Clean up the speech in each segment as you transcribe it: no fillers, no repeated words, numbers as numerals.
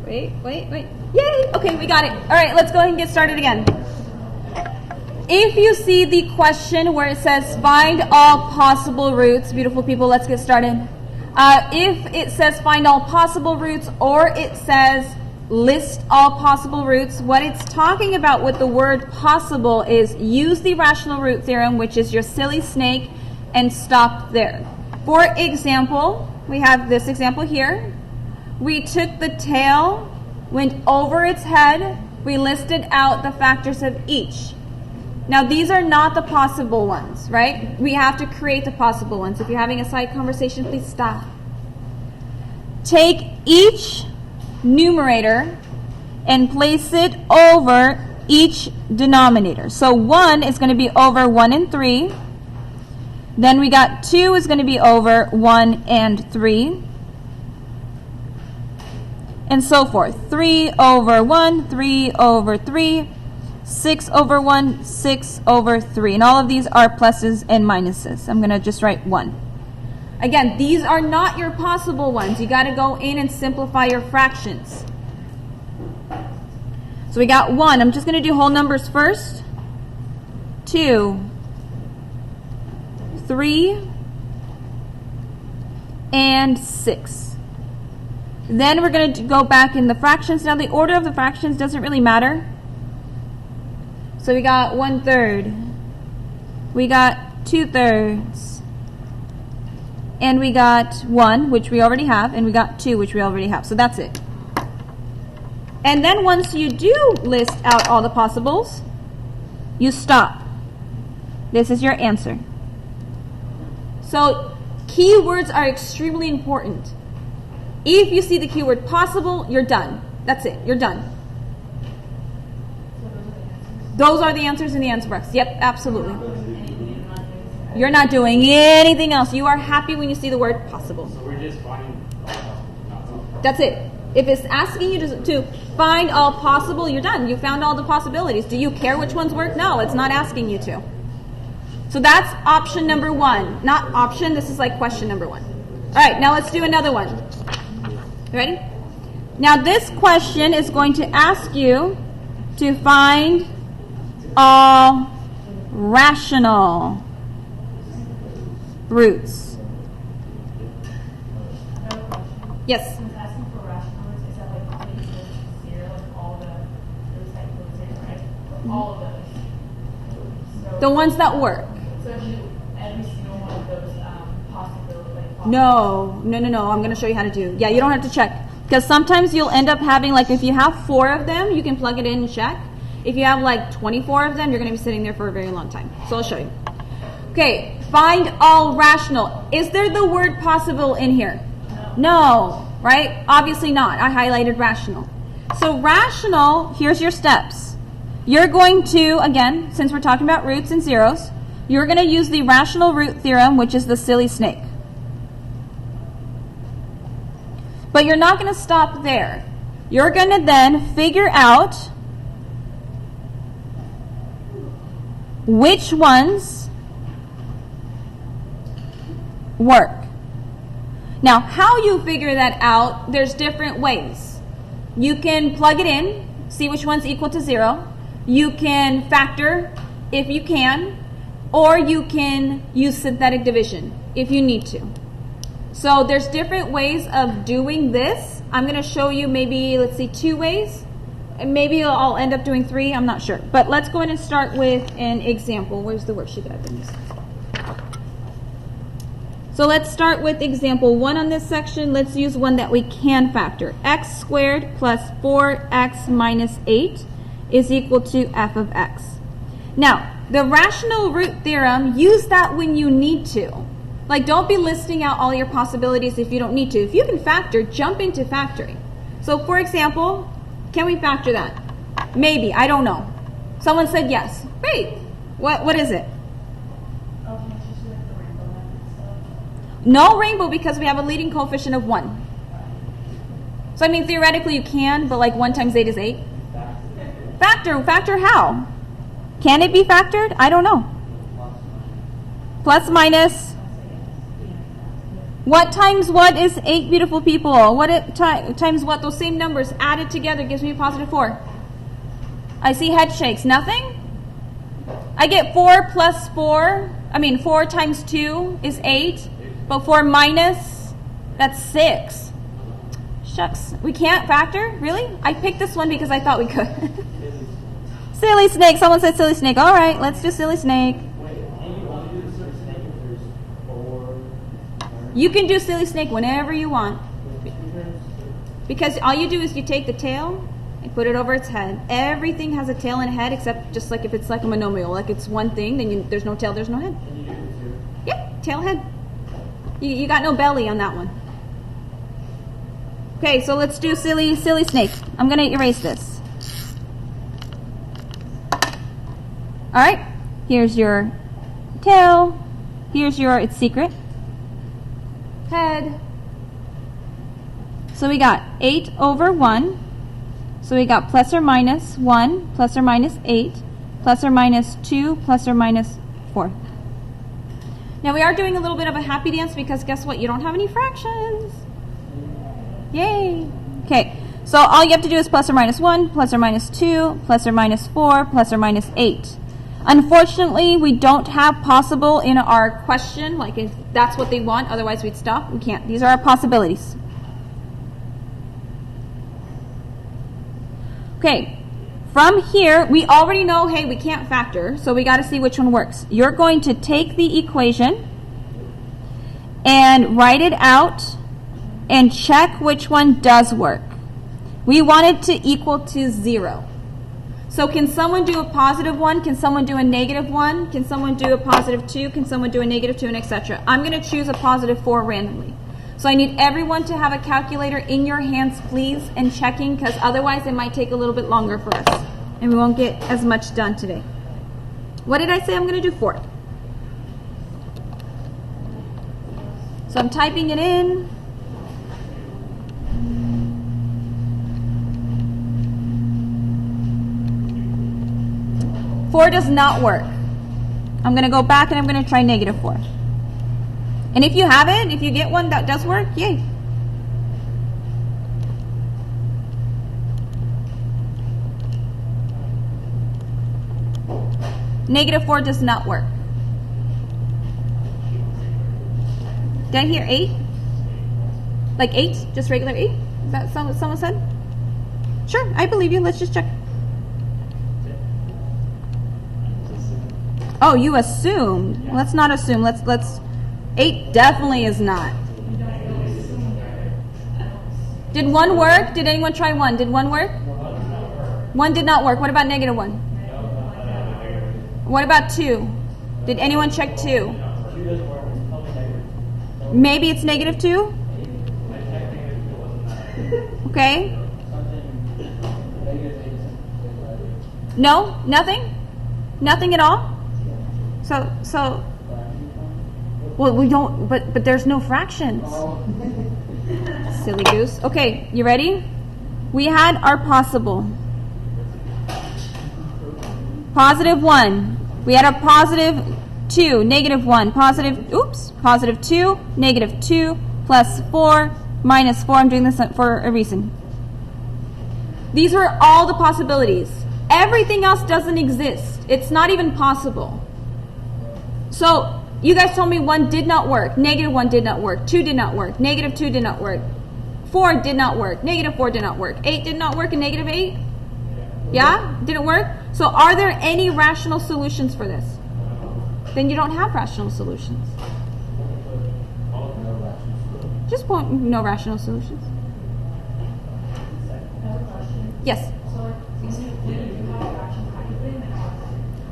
Wait. Yay! Okay, we got it. All right, let's go ahead and get started again. If you see the question where it says find all possible roots, beautiful people, let's get started. If it says find all possible roots or it says list all possible roots, what it's talking about with the word possible is use the rational root theorem, which is your silly snake, and stop there. For example, we have this example here. We took the tail, went over its head, we listed out the factors of each. Now, these are not the possible ones, right? We have to create the possible ones. If you're having a side conversation, please stop. Take each numerator and place it over each denominator. So 1 is going to be over 1 and 3. Then we got 2 is going to be over 1 and 3. And so forth. 3 over 1, 3 over 3. 6 over 1, 6 over 3. And all of these are pluses and minuses. I'm going to just write 1. Again, these are not your possible ones. You got to go in and simplify your fractions. So we got 1. I'm just going to do whole numbers first. 2, 3, and 6. Then we're going to go back in the fractions. Now the order of the fractions doesn't really matter. So we got 1/3, we got 2/3, and we got 1, which we already have, and we got 2, which we already have. So that's it. And then once you do list out all the possibles, you stop. This is your answer. So keywords are extremely important. If you see the keyword possible, you're done. That's it. You're done. Those are the answers in the answer box. Yep, absolutely. You're not doing anything else. You are happy when you see the word possible. So we're just finding That's it. If it's asking you to find all possible, you're done. You found all the possibilities. Do you care which ones work? No, it's not asking you to. So that's option number 1. Not option, this is like question number 1. All right, now let's do another one. You ready? Now this question is going to ask you to find all rational roots. Yes? When it's asking for rational roots, is that like completely zero, like all the roots that go zero, right? All of those. So, The ones that work. so every single one of those possibilities. Like, No. I'm going to show you how to do. Yeah, you don't have to check. Because sometimes you'll end up having, like, if you have 4 of them, you can plug it in and check. If you have like 24 of them, you're going to be sitting there for a very long time. So I'll show you. Okay, find all rational. Is there the word possible in here? No, right? Obviously not. I highlighted rational. So rational, here's your steps. You're going to, again, since we're talking about roots and zeros, you're going to use the rational root theorem, which is the silly snake. But you're not going to stop there. You're going to then figure out which ones work. Now, how you figure that out, there's different ways. You can plug it in, see which one's equal to 0. You can factor if you can, or you can use synthetic division if you need to. So there's different ways of doing this. I'm going to show you maybe, let's see, 2 ways. And maybe I'll end up doing 3, I'm not sure. But let's go ahead and start with an example. Where's the worksheet that I've been using? So let's start with example 1 on this section. Let's use one that we can factor. X squared plus 4x minus 8 is equal to f of x. Now, the rational root theorem, use that when you need to. Like, don't be listing out all your possibilities if you don't need to. If you can factor, jump into factoring. So, for example, can we factor that? Maybe. I don't know. Someone said yes. Great. What is it? oh, can I just do like the rainbow method stuff? No rainbow because we have a leading coefficient of 1. So, I mean, theoretically you can, but like 1 times 8 is 8. Factor how? Can it be factored? I don't know. Plus minus. What times what is 8, beautiful people? What times what? Those same numbers added together gives me a positive 4. I see head shakes. Nothing? I get 4 plus 4. 4 times 2 is 8. But 4 minus, that's 6. Shucks. We can't factor? Really? I picked this one because I thought we could. Silly snake. Someone said silly snake. All right, let's do silly snake. You can do silly snake whenever you want. Because all you do is you take the tail and put it over its head. Everything has a tail and a head except just like if it's like a monomial. Like it's one thing, then there's no tail, there's no head. Yeah, tail, head. You got no belly on that one. Okay, so let's do silly snake. I'm going to erase this. All right, here's your tail. Here's its secret. Head. So we got 8 over 1. So we got plus or minus 1, plus or minus 8, plus or minus 2, plus or minus 4. Now we are doing a little bit of a happy dance because guess what? You don't have any fractions. Yay. Okay, so all you have to do is plus or minus 1, plus or minus 2, plus or minus 4, plus or minus 8. Unfortunately, we don't have possible in our question, like if that's what they want, otherwise we'd stop. We can't. These are our possibilities. Okay, from here, we already know, hey, we can't factor, so we got to see which one works. You're going to take the equation and write it out and check which one does work. We want it to equal to 0. So can someone do a positive 1? Can someone do a negative 1? Can someone do a positive 2? Can someone do a negative 2, and etc.? I'm going to choose a positive 4 randomly. So I need everyone to have a calculator in your hands, please, and checking, because otherwise it might take a little bit longer for us, and we won't get as much done today. What did I say? I'm going to do 4. So I'm typing it in. Four does not work. I'm going to go back and I'm going to try negative 4. And if you have it, if you get one that does work, yay. Negative 4 does not work. Did I hear 8? Like 8? Just regular 8? Is that what someone said? Sure, I believe you. Let's just check. Oh, you assumed. Well, let's not assume. Let's 8 definitely is not. Did 1 work? Did anyone try 1? Did 1 work? 1 did not work. What about negative 1? What about 2? Did anyone check 2? Maybe it's negative 2? Okay. No? Nothing? Nothing at all? So well, we don't, but there's no fractions. Silly goose. Okay, you ready? We had our possible. Positive 1. We had our positive 2, negative 1, positive 2, negative 2, plus 4, minus 4. I'm doing this for a reason. These were all the possibilities. Everything else doesn't exist. It's not even possible. So, you guys told me 1 did not work, negative 1 did not work, 2 did not work, negative 2 did not work, 4 did not work, negative 4 did not work, 8 did not work, and negative 8? Yeah? Didn't work? So are there any rational solutions for this? Then you don't have rational solutions. Just point no rational solutions. Yes?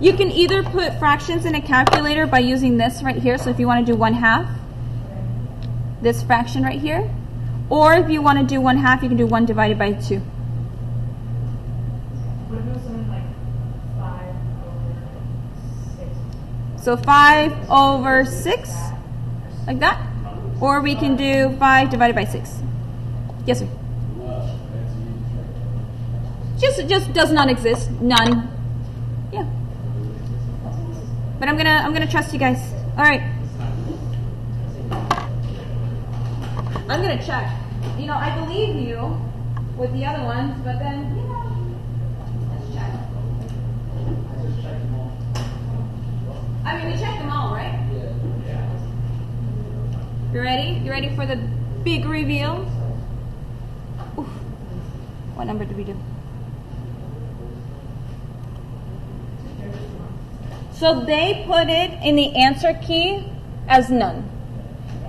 You can either put fractions in a calculator by using this right here. So if you want to do 1/2, this fraction right here. Or if you want to do 1/2, you can do 1 divided by 2. What if it was something like 5 over 6? So 5 over 6, like that. Or we can do 5 divided by 6. Yes, sir. Just does not exist. None. Yeah. But I'm gonna trust you guys. All right. I'm going to check. You know, I believe you with the other ones, but then, you know, let's check. I just checked them all. I mean, we checked them all, right? Yeah. You ready? You ready for the big reveal? Oof. What number did we do? So they put it in the answer key as none.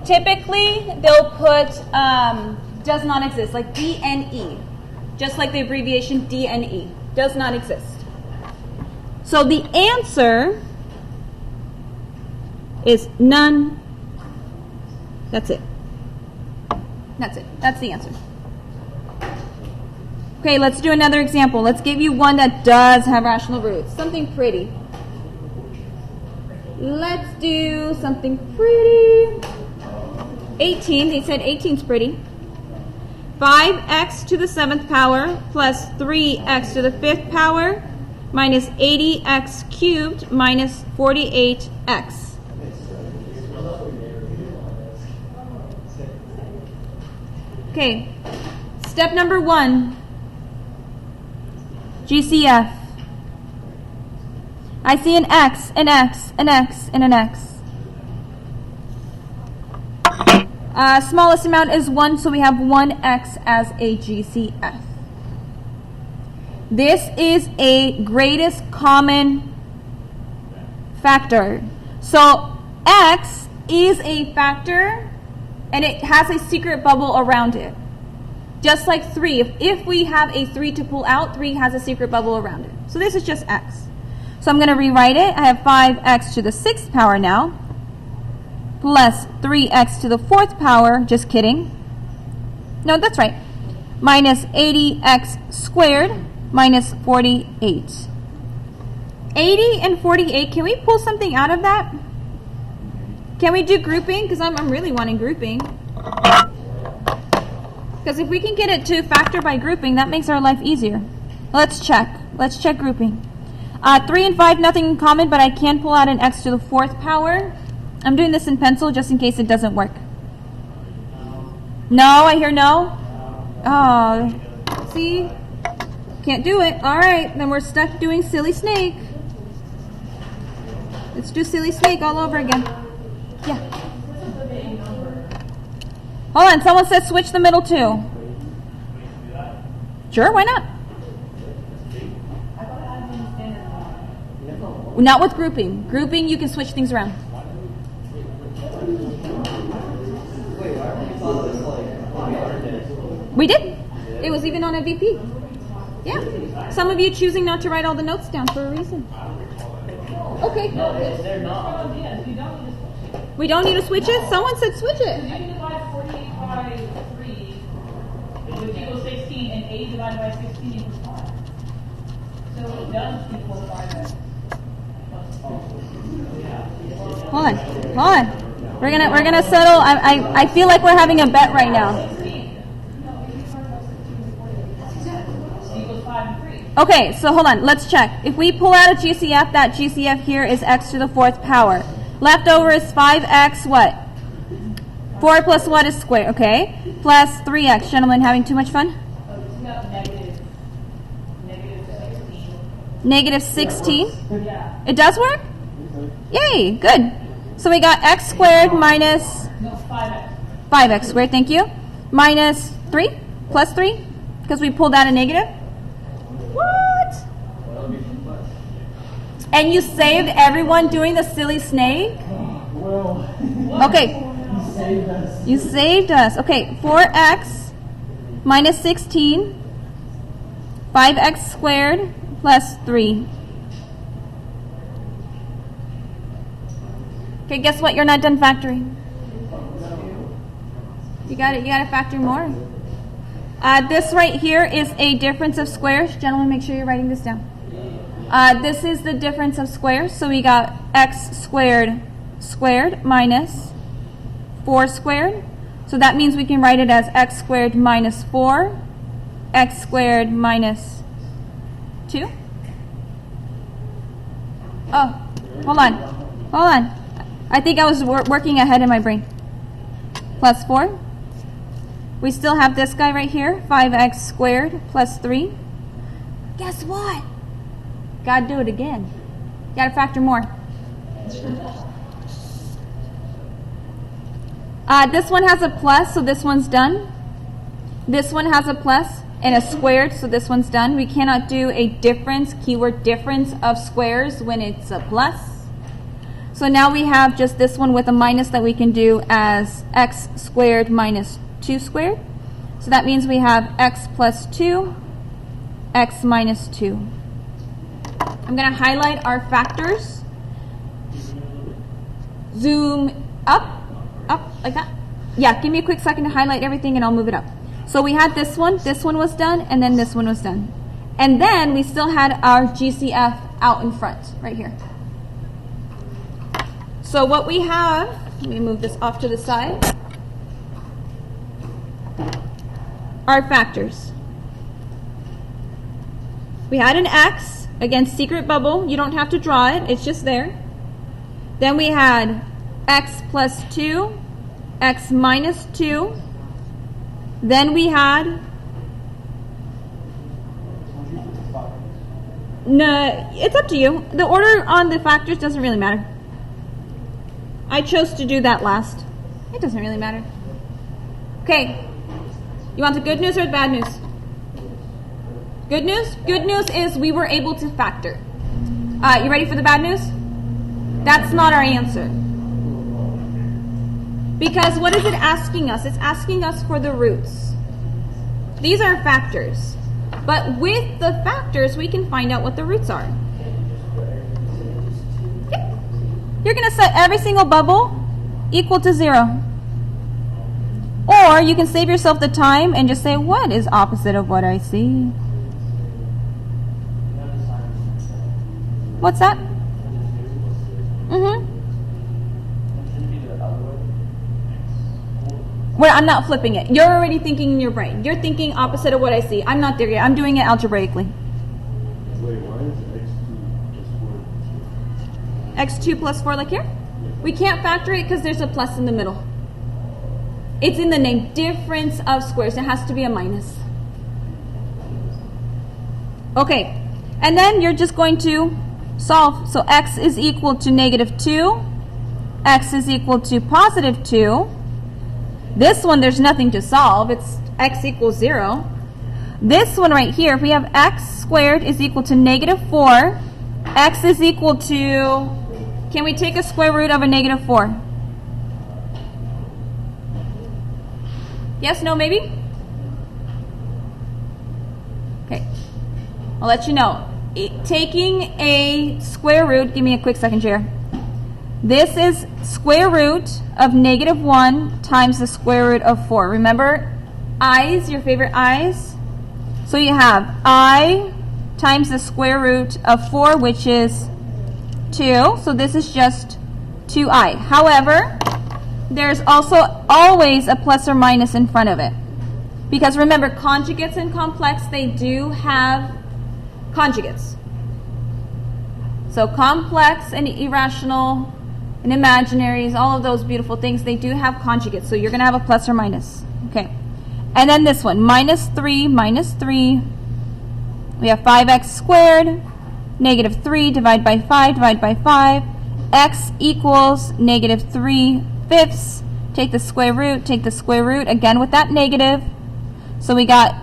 Typically, they'll put does not exist, like DNE, just like the abbreviation DNE, does not exist. So the answer is none. That's it. That's it. That's the answer. Okay, let's do another example. Let's give you one that does have rational roots. Something pretty. Let's do something pretty. 18. They said 18 is pretty. 5x to the 7th power plus 3x to the 5th power minus 80x cubed minus 48x. Okay, step number 1, GCF. I see an X, an X, an X, and an X. Smallest amount is 1, so we have 1x as a GCF. This is a greatest common factor. So x is a factor, and it has a secret bubble around it. Just like 3. If we have a 3 to pull out, 3 has a secret bubble around it. So this is just x. So I'm going to rewrite it. I have 5x to the 6th power now, plus 3x to the 4th power, just kidding. No, that's right. Minus 80x squared minus 48. 80 and 48, can we pull something out of that? Can we do grouping? Because I'm really wanting grouping. Because if we can get it to factor by grouping, that makes our life easier. Let's check. Let's check grouping. 3 and 5, nothing in common, but I can pull out an x to the 4th power. I'm doing this in pencil just in case it doesn't work. No, I hear no. Oh, see? Can't do it. All right, then we're stuck doing silly snake. Let's do silly snake all over again. Yeah. Hold on, someone said switch the middle too. Sure, why not? Not with grouping. Grouping, you can switch things around. We did. It was even on a VP. Yeah. Some of you choosing not to write all the notes down for a reason. Okay. They're not. We don't need to switch it? Someone said switch it. You can divide 48 by 3, which equals 16, and 8 divided by 16 equals 5. So it does equal 5x. Hold on. We're gonna settle. I feel like we're having a bet right now. Okay, so hold on. Let's check. If we pull out a GCF, that GCF here is x to the 4th power. Left over is 5x what? 4 plus what is squared? Okay. Plus 3x. Gentlemen, having too much fun? Negative 16. Yeah. It does work? Yay, good. So we got x squared minus 5x squared, thank you. Minus 3, plus 3, because we pulled out a negative. What? And you saved everyone doing the silly snake? Okay. You saved us. Okay, 4x minus 16, 5x squared plus 3. Okay, guess what? You're not done factoring. You got it. You got to factor more. This right here is a difference of squares. Gentlemen, make sure you're writing this down. This is the difference of squares. So we got x squared squared minus 4 squared. So that means we can write it as x squared minus 4, x squared minus 2. Oh, hold on. Hold on. I think I was working ahead in my brain. Plus 4. We still have this guy right here, 5x squared plus 3. Guess what? Gotta do it again. Gotta factor more. This one has a plus, so this one's done. This one has a plus and a squared, so this one's done. We cannot do a difference, keyword difference of squares when it's a plus. So now we have just this one with a minus that we can do as x squared minus 2 squared. So that means we have x plus 2, x minus 2. I'm going to highlight our factors. Zoom up, like that. Yeah, give me a quick second to highlight everything and I'll move it up. So we had this one was done, and then this one was done. And then we still had our GCF out in front, right here. So what we have, let me move this off to the side, are factors. We had an x, again, secret bubble. You don't have to draw it, it's just there. Then we had x plus 2, x minus 2. Then we had, no, it's up to you. The order on the factors doesn't really matter. I chose to do that last. It doesn't really matter. Okay, you want the good news or the bad news? Good news? Good news is we were able to factor. You ready for the bad news? That's not our answer. Because what is it asking us? It's asking us for the roots. These are factors. But with the factors, we can find out what the roots are. Okay. You're going to set every single bubble equal to 0. Or you can save yourself the time and just say, what is opposite of what I see? What's that? Mm-hmm. Well, I'm not flipping it. You're already thinking in your brain. You're thinking opposite of what I see. I'm not there yet. I'm doing it algebraically. Wait, why is x2 plus 4 like here? We can't factor it because there's a plus in the middle. It's in the name. Difference of squares. It has to be a minus. Okay. And then you're just going to solve. So x is equal to negative 2. X is equal to positive 2. This one, there's nothing to solve. It's x equals 0. This one right here, if we have x squared is equal to negative 4, x is equal to, can we take a square root of a negative 4? Yes, no, maybe? Okay. I'll let you know. Taking a square root, give me a quick second here. This is square root of negative 1 times the square root of 4. Remember, i's, your favorite i's? So you have I times the square root of 4, which is 2. So this is just 2i. However, there's also always a plus or minus in front of it. Because remember, conjugates and complex, they do have conjugates. So complex and irrational and imaginaries, all of those beautiful things, they do have conjugates. So you're going to have a plus or minus. Okay. And then this one, minus 3. We have 5x squared, negative 3 divided by 5, x equals negative 3/5. Take the square root, again with that negative. So we got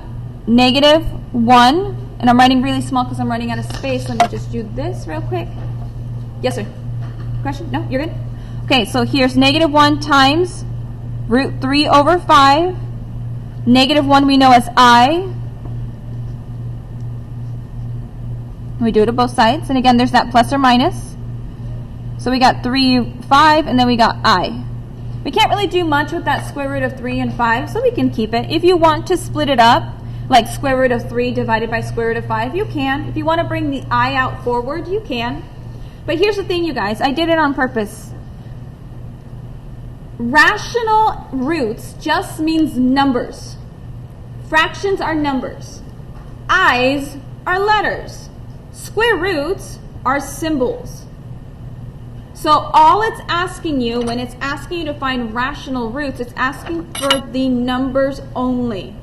negative 1, and I'm writing really small because I'm running out of space. Let me just do this real quick. Yes, sir. Question? No, you're good? Okay, so here's negative 1 times root 3 over 5. Negative 1 we know as I. We do it at both sides. And again, there's that plus or minus. So we got 3, 5, and then we got I. We can't really do much with that square root of 3 and 5, so we can keep it. If you want to split it up, like square root of 3 divided by square root of 5, you can. If you want to bring the I out forward, you can. But here's the thing, you guys. I did it on purpose. Rational roots just means numbers. Fractions are numbers. I's are letters. Square roots are symbols. So all it's asking you, when it's asking you to find rational roots, it's asking for the numbers only.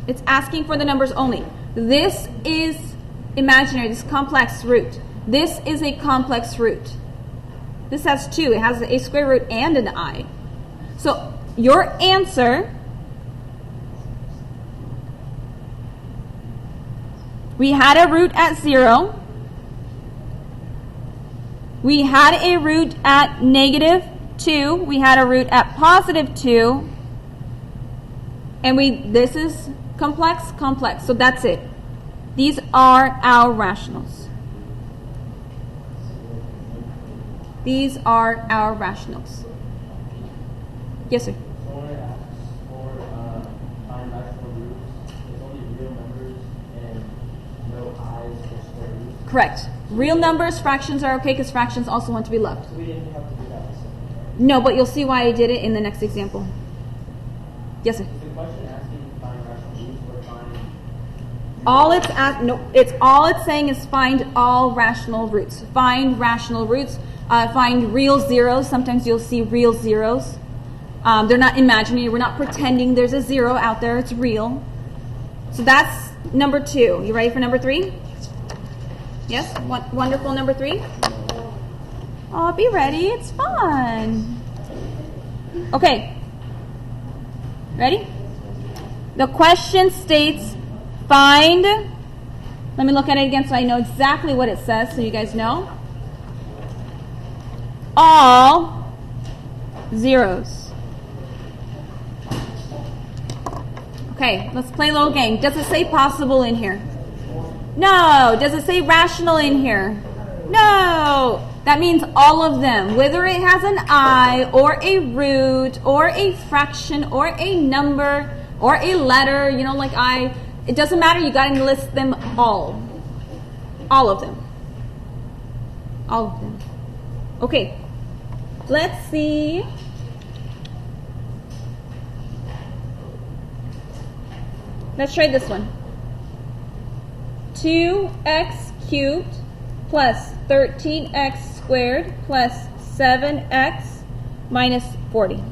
It's asking for the numbers only. This is imaginary, this complex root. This is a complex root. This has 2. It has a square root and an I. So your answer, we had a root at 0. We had a root at -2. We had a root at +2. And this is complex. So that's it. These are our rationals. These are our rationals. Yes, sir. So when it asks for find rational roots, it's only real numbers and no i's or square roots. Correct. Real numbers, fractions are okay because fractions also want to be loved. So we didn't have to do that. No, but you'll see why I did it in the next example. Yes, sir. Is the question asking to find rational roots or find All it's saying is find all rational roots. Find rational roots. Find real zeros. Sometimes you'll see real zeros. They're not imaginary. We're not pretending there's a 0 out there. It's real. So that's number 2. You ready for number 3? Yes? Wonderful number 3? Oh, be ready. It's fun. Okay. Ready? The question states, find, let me look at it again so I know exactly what it says so you guys know. All zeros. Okay, let's play a little game. Does it say possible in here? No. Does it say rational in here? No. That means all of them. Whether it has an I or a root or a fraction or a number or a letter, like I, it doesn't matter. You got to list them all. All of them. All of them. Okay. Let's see. Let's try this one. 2x cubed plus 13x squared plus 7x minus 40.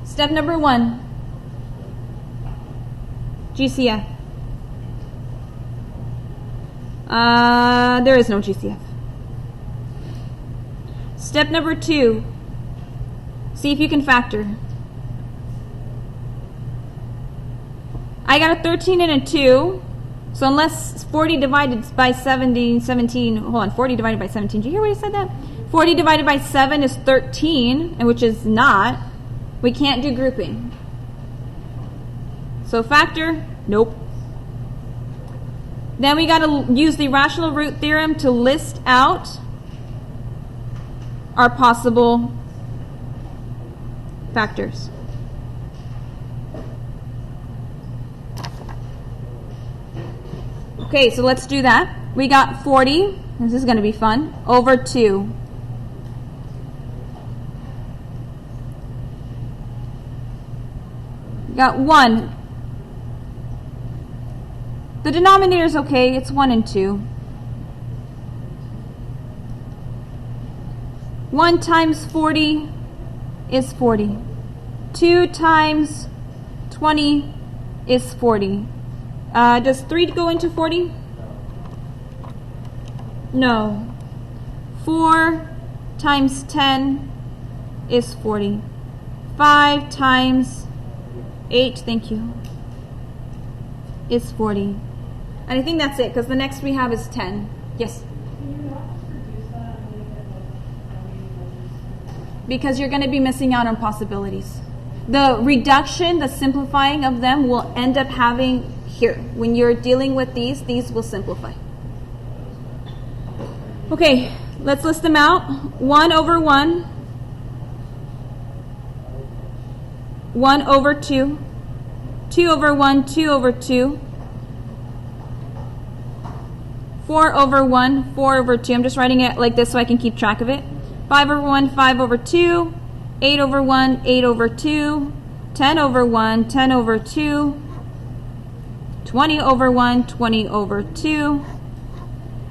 Step number 1. GCF. There is no GCF. Step number 2. See if you can factor. I got a 13 and a 2. So unless 40 divided by 17, hold on, 40 divided by 17. Did you hear what I said that? 40 divided by 7 is 13, and which is not. We can't do grouping. So factor, nope. Then we got to use the rational root theorem to list out our possible factors. Okay, so let's do that. We got 40, this is going to be fun, over 2. We got 1. The denominator is okay, it's 1 and 2. 1 times 40 is 40. 2 times 20 is 40. Does 3 go into 40? No. 4 times 10 is 40. 5 times 8, thank you, is 40. And I think that's it, because the next we have is 10. Yes? Because you're going to be missing out on possibilities. The reduction, the simplifying of them will end up having here. When you're dealing with these will simplify. Okay, let's list them out. 1 over 1. 1 over 2. 2 over 1, 2 over 2. 4 over 1, 4 over 2. I'm just writing it like this so I can keep track of it. 5 over 1, 5 over 2. 8 over 1, 8 over 2. 10 over 1, 10 over 2. 20 over 1, 20 over 2.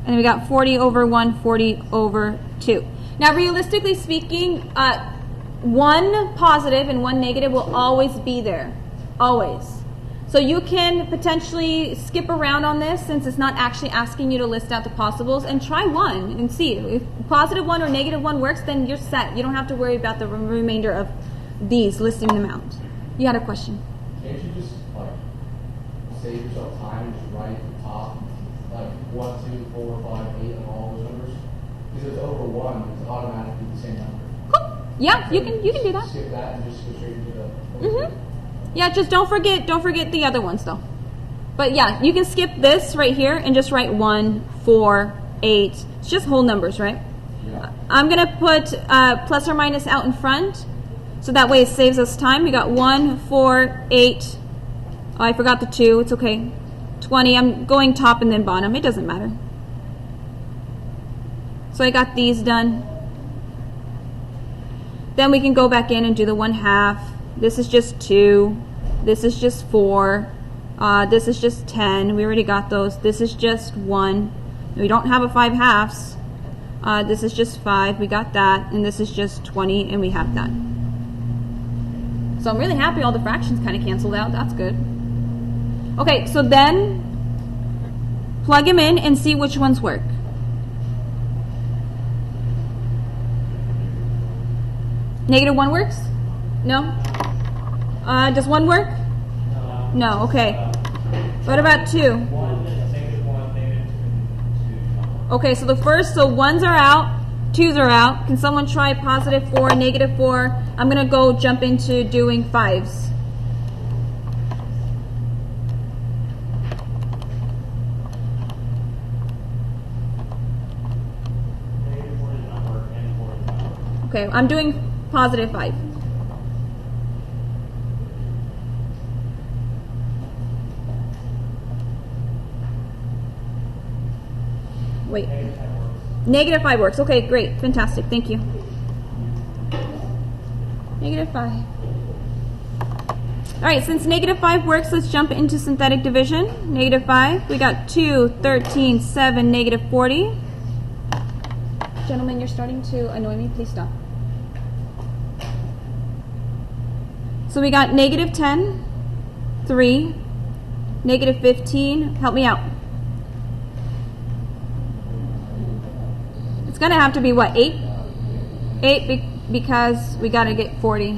And then we got 40 over 1, 40 over 2. Now, realistically speaking, one positive and one negative will always be there. Always. So you can potentially skip around on this since it's not actually asking you to list out the possibles, and try one and see. If positive 1 or negative 1 works, then you're set. You don't have to worry about the remainder of these, listing them out. You had a question? Can't you just like save yourself time and just write at the top like 1, 2, 4, 5, 8 and all those numbers? Because it's over 1, it's automatically the same number. Cool. Yeah, you can do that. Skip that and just go straight into the. Mm-hmm. Yeah, just don't forget the other ones though. But yeah, you can skip this right here and just write 1, 4, 8. It's just whole numbers, right? Yeah. I'm gonna put plus or minus out in front, so that way it saves us time. We got 1, 4, 8. Oh, I forgot the 2. It's okay. 20. I'm going top and then bottom. It doesn't matter. So I got these done. Then we can go back in and do the 1/2. This is just 2. This is just 4. This is just 10. We already got those. This is just 1. We don't have a 5/2. This is just 5. We got that. And this is just 20, and we have that. So I'm really happy all the fractions kind of canceled out. That's good. Okay, so then plug them in and see which ones work. -1 works? No? Does 1 work? No, okay. What about 2? Okay, so so 1s are out, 2s are out. Can someone try +4, -4? I'm going to go jump into doing 5s. Okay, I'm doing +5. Wait. -5 works. Okay, great. Fantastic. Thank you. -5. All right, since -5 works, let's jump into synthetic division. -5. We got 2, 13, 7, -40. Gentlemen, you're starting to annoy me. Please stop. So we got -10, 3, -15. Help me out. It's going to have to be what, 8? 8 because we got to get 40.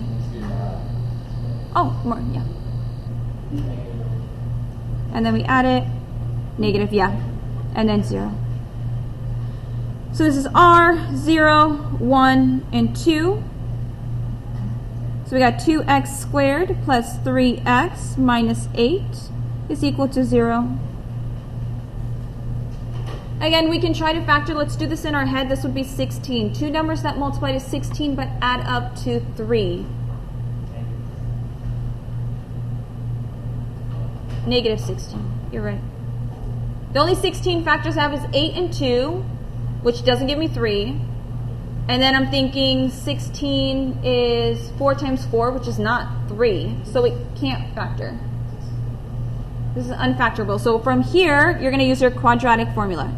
Oh, more, yeah. And then we add it, negative, yeah, and then 0. So this is R, 0, 1, and 2. So we got 2x squared plus 3x minus 8 is equal to 0. Again, we can try to factor. Let's do this in our head. This would be 16. Two numbers that multiply to 16 but add up to 3. -16. You're right. The only 16 factors I have is 8 and 2, which doesn't give me 3. And then I'm thinking 16 is 4 times 4, which is not 3. So it can't factor. This is unfactorable. So from here, you're going to use your quadratic formula.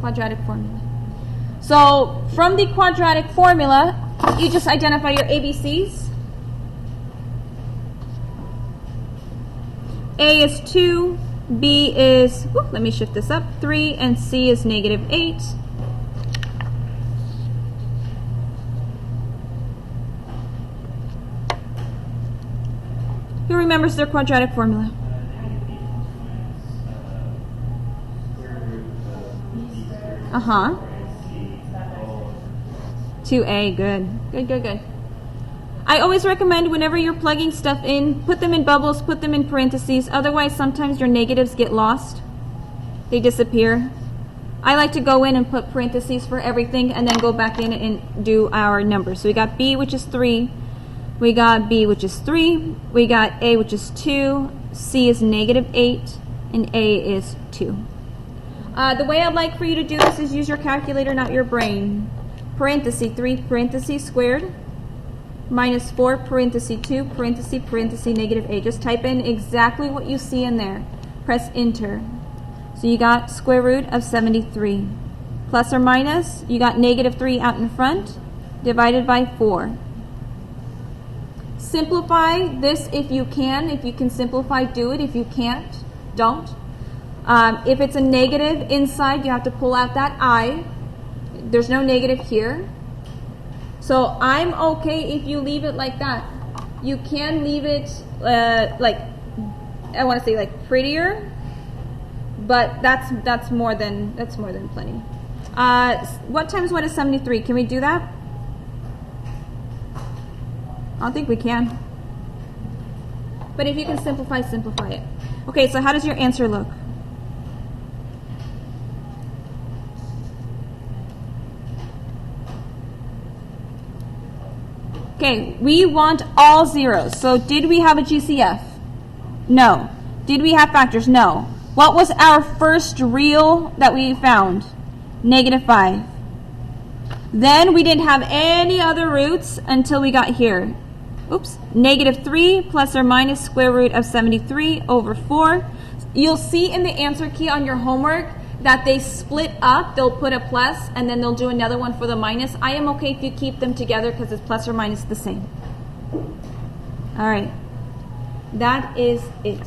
Quadratic formula. So from the quadratic formula, you just identify your ABCs. A is 2, B is, let me shift this up, 3, and C is -8. Who remembers their quadratic formula? Uh-huh. 2A, good. Good. I always recommend whenever you're plugging stuff in, put them in bubbles, put them in parentheses. Otherwise, sometimes your negatives get lost. They disappear. I like to go in and put parentheses for everything and then go back in and do our numbers. So we got B, which is 3. We got B, which is 3. We got A, which is 2. C is -8. And A is 2. The way I'd like for you to do this is use your calculator, not your brain. parenthesis 3 parenthesis squared minus 4 parenthesis 2 parenthesis negative 8. Just type in exactly what you see in there. Press enter. So you got square root of 73. Plus or minus, you got negative 3 out in front, divided by 4. Simplify this if you can. If you can simplify, do it. If you can't, don't. If it's a negative inside, you have to pull out that I. There's no negative here. So I'm okay if you leave it like that. You can leave it like, I want to say like prettier, but that's more than plenty. What times what is 73? Can we do that? I don't think we can. But if you can simplify, simplify it. Okay, so how does your answer look? Okay, we want all zeros. So did we have a GCF? No. Did we have factors? No. What was our first real that we found? Negative 5. Then we didn't have any other roots until we got here. Oops. Negative 3 plus or minus square root of 73 over 4. You'll see in the answer key on your homework that they split up. They'll put a plus and then they'll do another one for the minus. I am okay if you keep them together because it's plus or minus the same. All right. That is it.